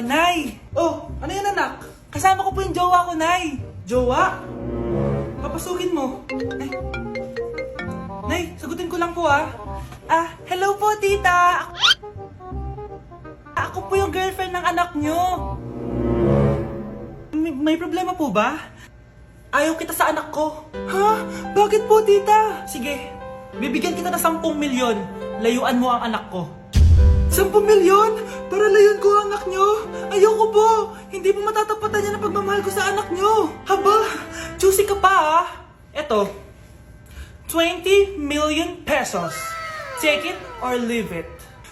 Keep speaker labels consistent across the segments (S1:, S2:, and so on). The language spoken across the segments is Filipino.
S1: Nay! Oh, ano yan anak? Kasama ko po yung jowa ko, Nay! Jowa? Papasukin mo. Nay, sagutin ko lang po hello po tita! Ako po yung girlfriend ng anak nyo. May problema po ba? Ayaw kita sa anak ko. Ha? Bakit po tita? Sige, bibigyan kita ng 10 milyon. Layuan mo ang anak ko. 10 milyon? Para layuan ko ang anak nyo? Ayoko po! Hindi po matatapatan niya ang pagmamahal ko sa anak nyo. Haba, juicy ka pa Eto, 20 million pesos. Take it or leave it.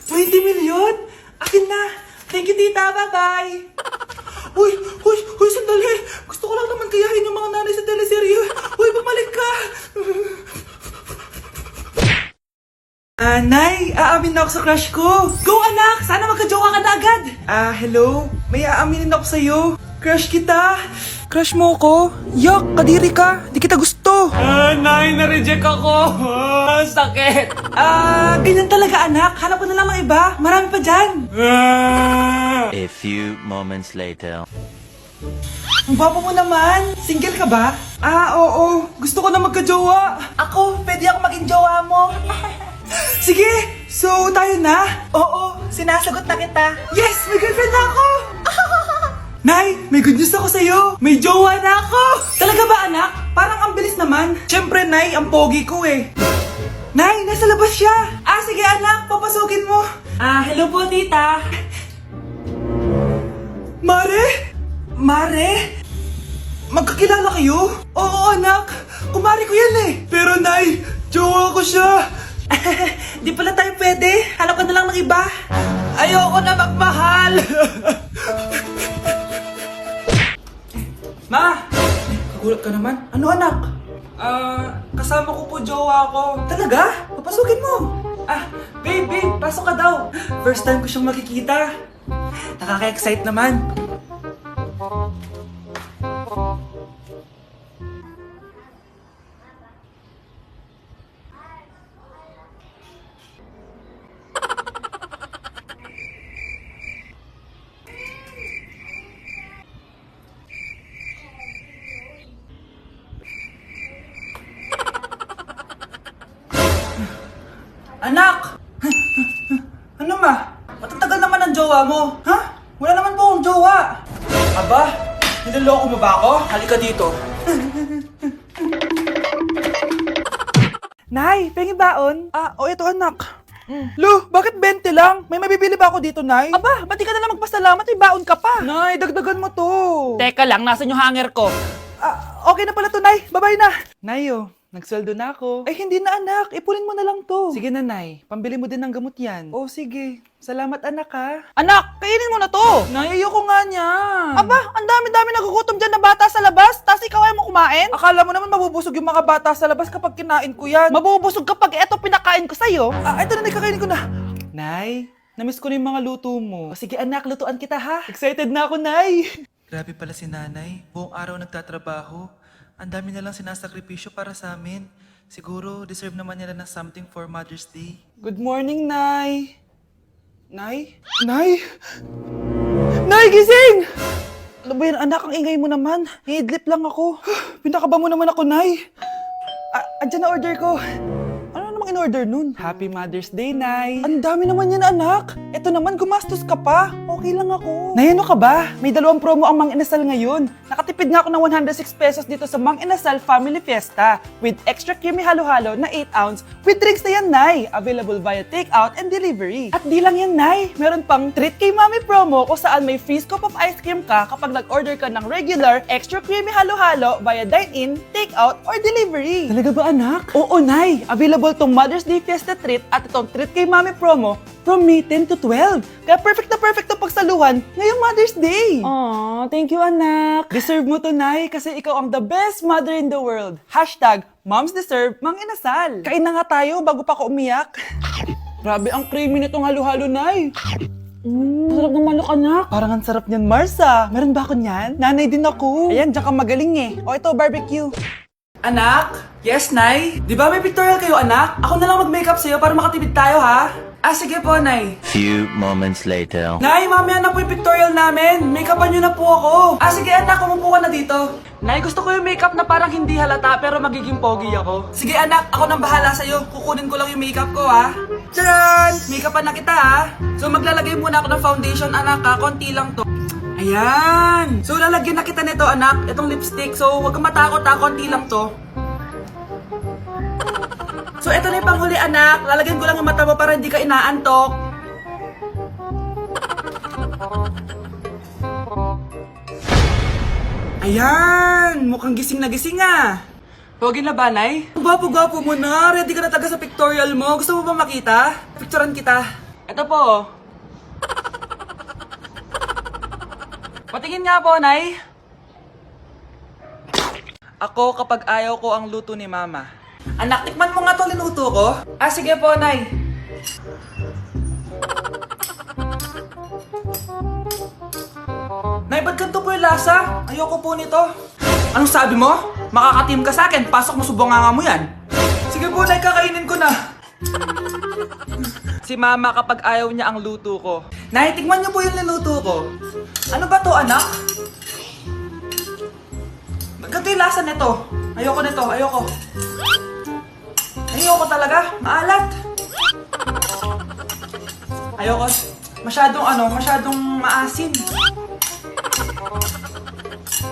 S1: 20 million? Akin na. Thank you, tita. Bye-bye. Uy, sandali. Gusto ko lang naman kayahin yung mga nanay sa teleserye. Uy, bumalik ka. Nay, aamin na ako sa crush ko. Go, anak. Sana magka-jowa ka na agad. Hello. May aaminin ako sa'yo. Crush kita. Crush mo ko? Yak, kadiri ka. Di kita gusto. Nay, na-reject ako. Sakit. Ganyan talaga, anak. Hanap ko na lang ng iba. Marami pa dyan.
S2: A few moments later.
S1: Ang baba mo naman. Single ka ba? Oo. Gusto ko na magka-jowa. Ako, pwede ako maging jowa mo. Sige, so tayo na? Oo, sinasagot na kita. Yes, may girlfriend na ako. Nay, may good news ako sa'yo. May jowa na ako. Talaga ba, anak? Parang ang bilis naman. Siyempre, Nay, ang pogi ko Nay, nasa labas siya. Sige anak, papasukin mo. Hello po, tita. Mare? Magkakilala kayo? Oo, anak. Kumari ko yan Pero, Nay, jowa ko siya. Di pala tayo pwede. Hanap ka na lang ng iba. Ayoko na magmahal. Ma! Kagulat ka naman. Ano anak? Kasama ko po jowa ko. Talaga? Papasukin mo. Babe, pasok ka daw. First time ko siyang makikita. Nakaka-excite naman. Anak! Ano ma? Matatagal naman ang jowa mo. Ha? Wala naman po akong jowa. Aba, niloloko mo ba ako? Halika dito. Nay, pengi baon? Ito anak. Lo, bakit 20 lang? May mabibili ba ako dito, Nay? Aba, ba't di ka na lang magpasalamat? May baon ka pa. Nay, dagdagan mo to.
S3: Teka lang, nasan yung hanger ko?
S1: Okay na pala to, Nay. Bye-bye na. Nayo, nagsweldo na ako. Ay, hindi na anak. Ipunin mo na lang to. Sige na, Nay. Pambili mo din ng gamot yan. Oh, sige. Salamat, anak, ha.
S3: Anak, kainin mo na to!
S1: Nay, ayoko nga niyan.
S3: Aba, ang dami-dami nagugutom dyan na bata sa labas, tas ikaw ay mo kumain?
S1: Akala mo naman mabubusog yung mga bata sa labas kapag kinain ko yan.
S3: Mabubusog kapag eto pinakain ko sa'yo.
S1: Ito na, Nay. Kakainin ko na. Nay, namiss ko na yung mga luto mo. O, sige, anak. Lutuan kita, ha. Excited na ako, Nay. Grabe pala si nanay. Buong araw nagtatrabaho. Ang dami na lang sinasakripisyo para sa amin. Siguro, deserve naman nila ng something for Mother's Day. Good morning, Nay. Nay? Nay? Nay, gising! Ano ba yan, anak? Ang ingay mo naman. Hidlip lang ako. Pinakaba mo naman ako, Nay. Andyan na order ko. Ano namang in-order nun? Happy Mother's Day, Nay. Ang dami naman yan, anak. Ito naman, gumastos ka pa. Okay lang ako. Nay, ano ka ba? May 2 promo ang Mang Inasal ngayon. Nakatipid nga ako ng 106 pesos dito sa Mang Inasal Family Fiesta with extra creamy halo-halo na 8 ounce with drinks na yan, Nay. Available via takeout and delivery. At di lang yan, Nay. Meron pang Treat Kay Mami promo kung saan may free scoop of ice cream ka kapag nag-order ka ng regular extra creamy halo-halo via dine-in, takeout, or delivery. Talaga ba, anak? Oo, Nay. Available tong Mother's Day Fiesta Treat at itong Treat Kay Mami promo from May 10 to 12. Kaya perfect na pagsaluhan ngayong Mother's Day. Aww, thank you, anak. Deserve mo to, Nay, kasi ikaw ang the best mother in the world. #Moms deserve Mang Inasal. Kain na nga tayo bago pa ako umiyak. Grabe ang creamy nitong halo-halo, Nay. Sarap ng manok, anak. Parang ang sarap niyan, Marsa. Meron ba ako niyan? Nanay din ako. Ayan, diyan ka magaling O, ito, barbecue. Anak? Yes, Nay? Di ba may pictorial kayo, anak? Ako na lang mag-makeup sa'yo para makatipid tayo, ha?
S3: Sige po, Nay.
S2: Few moments later.
S3: Nay, mamaya na po yung pictorial namin. Make-upan nyo na po ako. Sige anak, kumupo ka na dito. Nay, gusto ko yung makeup na parang hindi halata pero magiging pogi ako. Sige anak, ako nang bahala sa'yo. Kukunin ko lang yung makeup ko ha. Tcharan! Make-upan na kita ha. So maglalagay muna ako ng foundation anak ha. Konti lang to. Ayan! So lalagyan na kita nito anak, itong lipstick. So huwag kang matakot ha, konti lang to. So ito na yung panghuli anak, lalagyan ko lang yung mata mo para hindi ka inaantok. Ayan! Mukhang gising na gising ah! Pogi na ba, Nay? Gwapo-gwapo mo na! Ready ka na talaga sa pictorial mo? Gusto mo ba makita? Picturean kita. Ito po. Patingin nga po, Nay. Ako kapag ayaw ko ang luto ni Mama. Anak, tikman mo nga to linuto ko. Sige po, Nay. Nay, ba't ganito po yung lasa? Ayoko po nito. Anong sabi mo? Makakatim ka sa akin. Pasok mo subonganga mo yan. Sige po, Nay, kakainin ko na. Si Mama kapag ayaw niya ang luto ko. Nay, tikman niyo po yung linuto ko. Ano ba to, anak? Ganito yung lasa nito. Ayoko nito, ayoko. Ayoko talaga, maalat. Ayoko. Masyadong maasin.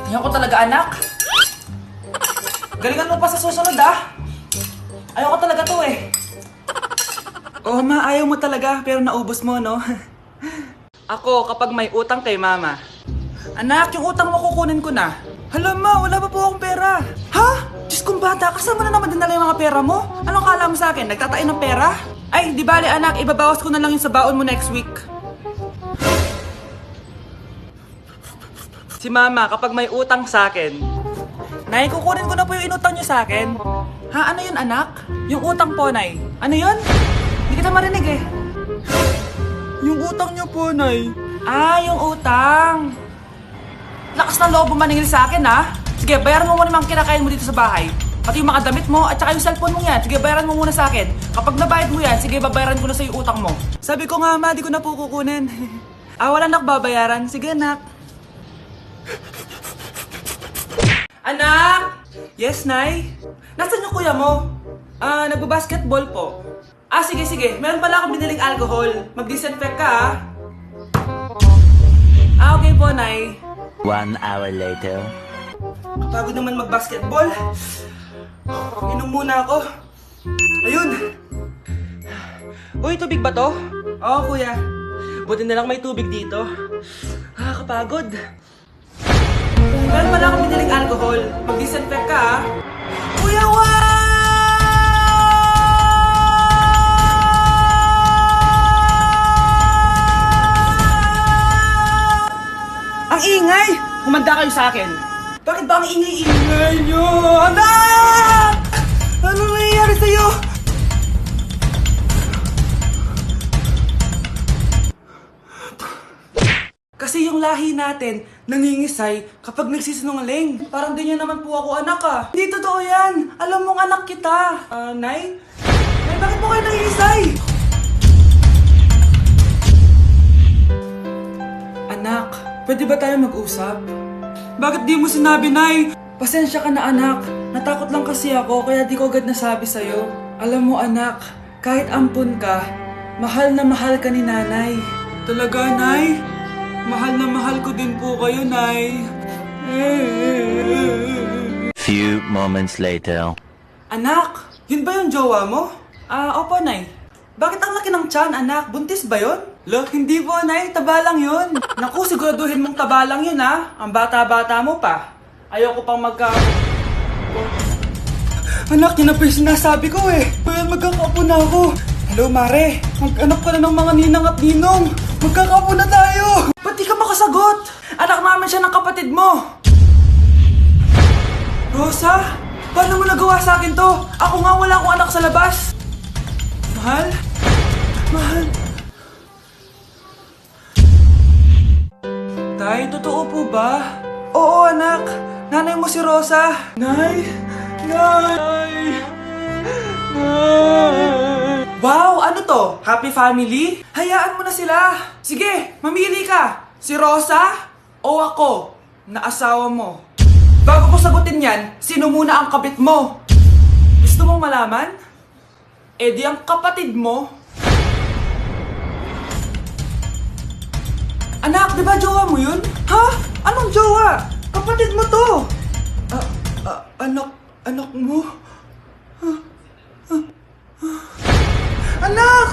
S3: Ayoko talaga, anak. Galingan mo pa sa susunod, ah. Ayoko talaga to, eh. Oh, ma, ayaw mo talaga, pero naubos mo, no? Ako, kapag may utang kay Mama. Anak, yung utang mo kukunin ko na. Hala, ma, wala pa po akong pera. Ha? Diyos kong bata, kasama na naman dinala yung mga pera mo? Anong kala mo sa akin? Nagtatain ng pera? Ay, di bale anak, ibabawas ko na lang yung sa baon mo next week. Si Mama, kapag may utang sa akin. Nay, kukunin ko na po yung inutang niyo sa akin. Ha, ano yun anak? Yung utang po, Nay. Ano yun? Hindi kita marinig eh. Yung utang niyo po, Nay. Yung utang. Lakas ng loob mo maningil sa akin, ha? Sige, bayaran mo muna yung mga kinakain mo dito sa bahay. Pati yung mga damit mo at saka yung cellphone mo yan. Sige, bayaran mo muna sa akin. Kapag nabayad mo yan, sige, babayaran ko na sa yung utang mo. Sabi ko nga, ma, di ko na po kukunin. Wala nak babayaran. Sige, anak. Anak! Yes, Nay? Nasaan yung kuya mo? Nagbabasketball po. Sige. Meron pala akong biniling alcohol. Mag-disinfect ka, okay po, Nay.
S2: 1 hour later.
S3: Pagod naman mag-basketball. Inom muna ako. Ayun. Uy, tubig ba to? Oo, kuya. Buti na lang may tubig dito. Kapagod. Meron pala akong biniling alcohol. Mag-disinfect ka, Kuya, Ang ingay! Kumanda kayo sa akin. Bakit ba ang ingay-ingay nyo? Anak! Ano nangyayari sa'yo? Kasi yung lahi natin, nangingisay kapag nagsisinungaling. Parang di niya naman po ako anak Hindi totoo yan. Alam mong anak kita. Nay? Nay, bakit po kayo nangingisay? Anak, pwede ba tayo mag-usap? Bakit di mo sinabi, Nay? Pasensya ka na, anak. Natakot lang kasi ako, kaya di ko agad nasabi sa'yo. Alam mo, anak, kahit ampun ka, mahal na mahal ka ni Nanay. Talaga, Nay? Mahal na mahal ko din po kayo, Nay.
S2: Few moments later.
S3: Anak, yun ba yung jowa mo? Opo, Nay. Bakit ang laki ng tiyan, anak? Buntis ba yun? Look, hindi po, Nay. Taba lang yun. Naku, siguraduhin mong taba lang yun, ha? Ang bata-bata mo pa. Ayoko pang Anak, yun na po yung sinasabi ko eh. Kaya magkakapo na ako. Hello, Mare. Mag-anak ka na ng mga ninang at ninong. Magkakapo na tayo. Ba't di ka makasagot? Anak namin siya ng kapatid mo. Rosa, paano mo nagawa sa akin to? Ako nga wala akong anak sa labas. Mahal? Mahal? Tay, totoo po ba? Oo, anak. Nanay mo si Rosa. Nay! Nay! Nay! Wow, ano to? Happy family? Hayaan mo na sila. Sige, mamili ka. Si Rosa o ako na asawa mo? Bago ko sagutin yan, sino muna ang kabit mo? Gusto mong malaman? Eh di ang kapatid mo. Anak, di ba jowa mo yun? Ha? Anong jowa? Kapatid mo to. Anak mo? Anak!